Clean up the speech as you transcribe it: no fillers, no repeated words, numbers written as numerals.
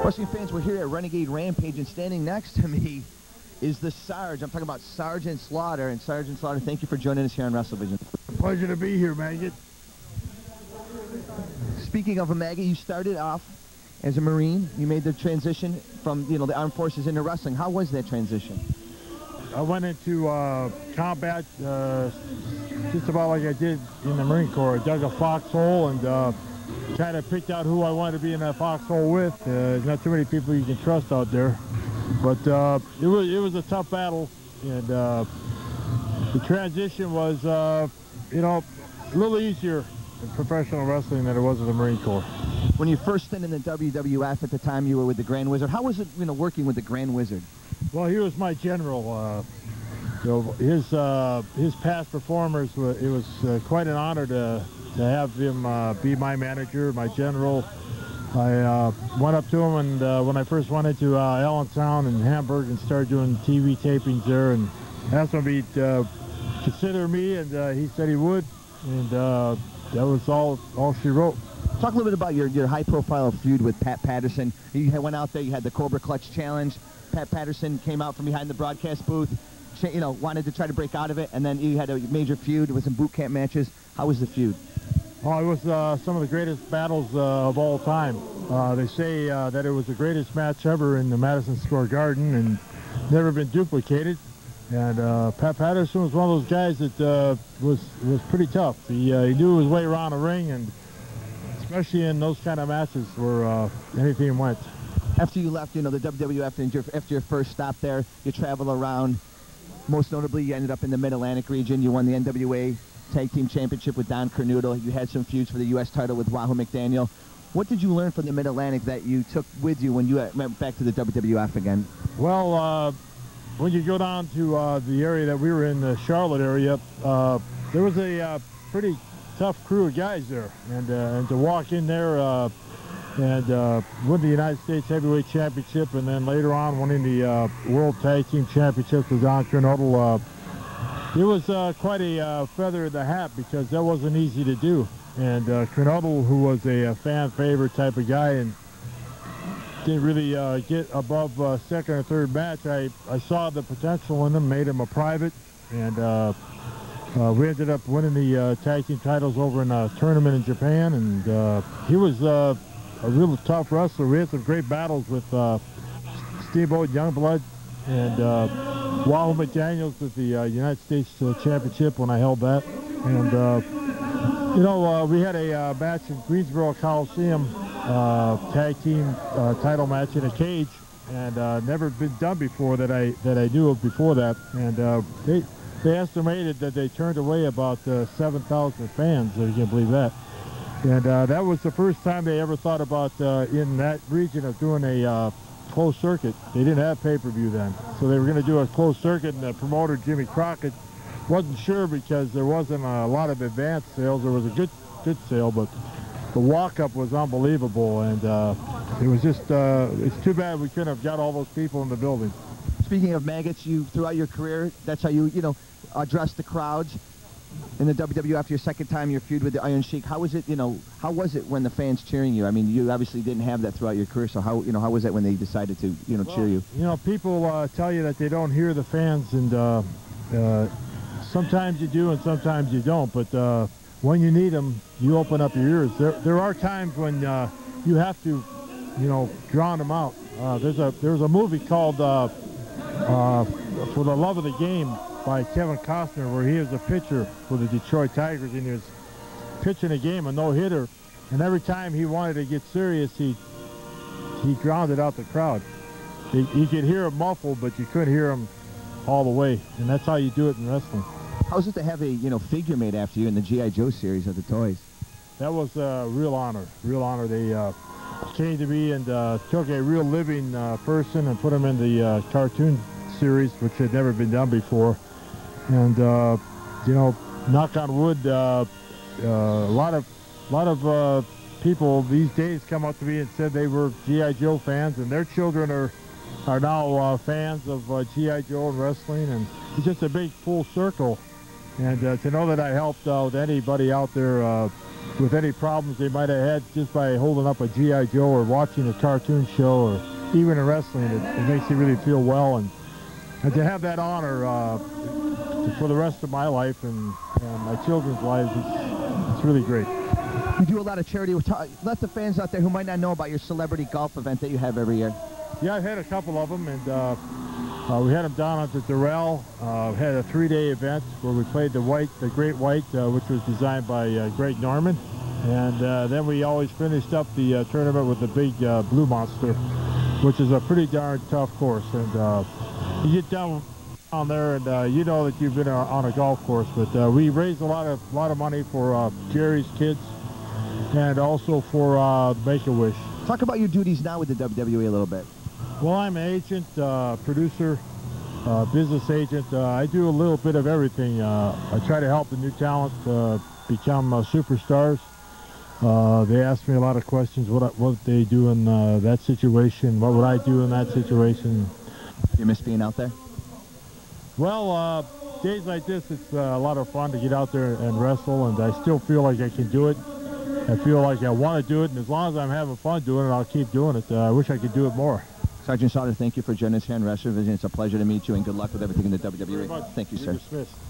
Wrestling fans, we're here at Renegade Rampage, and standing next to me is the Sarge. I'm talking about Sergeant Slaughter. And Sergeant Slaughter, thank you for joining us here on WrestleVision. Pleasure to be here, Maggot. Speaking of a Maggot, you started off as a Marine. You made the transition from, the armed forces into wrestling. How was that transition? I went into combat just about like I did in the Marine Corps. I dug a foxhole and kind of picked out who I wanted to be in that foxhole with. There's not too many people you can trust out there, but it was a tough battle, and the transition was a little easier in professional wrestling than it was in the Marine Corps. When you first started in the WWF at the time, you were with the Grand Wizard. How was it, working with the Grand Wizard? Well, he was my general. His past performers, it was quite an honor to have him be my manager, my general. I went up to him, and when I first went into Allentown and Hamburg and started doing TV tapings there, and asked him if he'd consider me, and he said he would, and that was all she wrote. Talk a little bit about your high-profile feud with Pat Patterson. You went out there, you had the Cobra Clutch Challenge. Pat Patterson came out from behind the broadcast booth, wanted to try to break out of it, and then you had a major feud. It was some boot camp matches. How was the feud? Oh, it was some of the greatest battles of all time. They say that it was the greatest match ever in the Madison Square Garden and never been duplicated. And Pat Patterson was one of those guys that was pretty tough. He knew his way around the ring, and especially in those kind of matches where anything went. After you left, the WWF, and after your first stop there, you travel around. Most notably, you ended up in the Mid-Atlantic region. You won the NWA Tag Team Championship with Don Cornudo. You had some feuds for the U.S. title with Wahoo McDaniel. What did you learn from the Mid-Atlantic that you took with you when you went back to the WWF again? Well, when you go down to the area that we were in, the Charlotte area, there was a pretty tough crew of guys there. And to walk in there and win the United States Heavyweight Championship, and then later on winning the World Tag Team Championship with Don Cornudo, it was quite a feather in the hat, because that wasn't easy to do. And Cornudo, who was a fan favorite type of guy and didn't really get above second or third match, I saw the potential in him, made him a private, and we ended up winning the tag team titles over in a tournament in Japan, and he was a real tough wrestler. We had some great battles with Steamboat Youngblood and Wahoo McDaniels with the United States Championship when I held that. And we had a match in Greensboro Coliseum, tag team title match in a cage, and never been done before that I knew of before that. And they estimated that they turned away about 7,000 fans, if you can believe that. And that was the first time they ever thought about in that region of doing a closed circuit. They didn't have pay-per-view then, so they were going to do a closed circuit, and the promoter Jimmy Crockett wasn't sure because there wasn't a lot of advanced sales. There was a good sale, but the walk-up was unbelievable, and it was just it's too bad we couldn't have got all those people in the building. Speaking of maggots, throughout your career, that's how you address the crowds. In the WWF, your second time, your feud with the Iron Sheik. How was it? How was it when the fans cheering you? I mean, you obviously didn't have that throughout your career. So how was that when they decided to cheer you? People tell you that they don't hear the fans, and sometimes you do, and sometimes you don't. But when you need them, you open up your ears. There are times when you have to, drown them out. There's a movie called For the Love of the Game by Kevin Costner, where he was a pitcher for the Detroit Tigers, and he was pitching a game, a no-hitter, and every time he wanted to get serious, he drowned out the crowd. You could hear him muffled, but you couldn't hear him all the way, and that's how you do it in wrestling. How's it to have a figure made after you in the G.I. Joe series of the toys? That was a real honor. They came to me and took a real living person and put him in the cartoon series, which had never been done before. And knock on wood, a lot of people these days come up to me and said they were G.I. Joe fans, and their children are now fans of G.I. Joe and wrestling, and it's just a big full circle. And to know that I helped out anybody out there with any problems they might have had just by holding up a G.I. Joe or watching a cartoon show, or even in wrestling. It makes you really feel well, and to have that honor for the rest of my life and my children's lives, it's really great. You do a lot of charity. Let the fans out there who might not know about your celebrity golf event that you have every year. Yeah, I've had a couple of them, and we had them down at the Durrell. We had a 3-day event where we played the Great White, which was designed by Greg Norman. And then we always finished up the tournament with the big Blue Monster, which is a pretty darn tough course. And you get down there, and you know that you've been on a golf course. But we raised a lot of money for Jerry's kids, and also for Make-A-Wish. Talk about your duties now with the WWE a little bit. Well, I'm an agent, producer, business agent. I do a little bit of everything. I try to help the new talent become superstars. They ask me a lot of questions. What they do in that situation? What would I do in that situation? You miss being out there? Well, days like this, it's a lot of fun to get out there and wrestle, and I still feel like I can do it. I feel like I want to do it, and as long as I'm having fun doing it, I'll keep doing it. I wish I could do it more. Sergeant Sauter, thank you for joining us here on Wrestling Vision. It's a pleasure to meet you, and good luck with everything in the WWE. Thank you, Thank you, sir. Smith.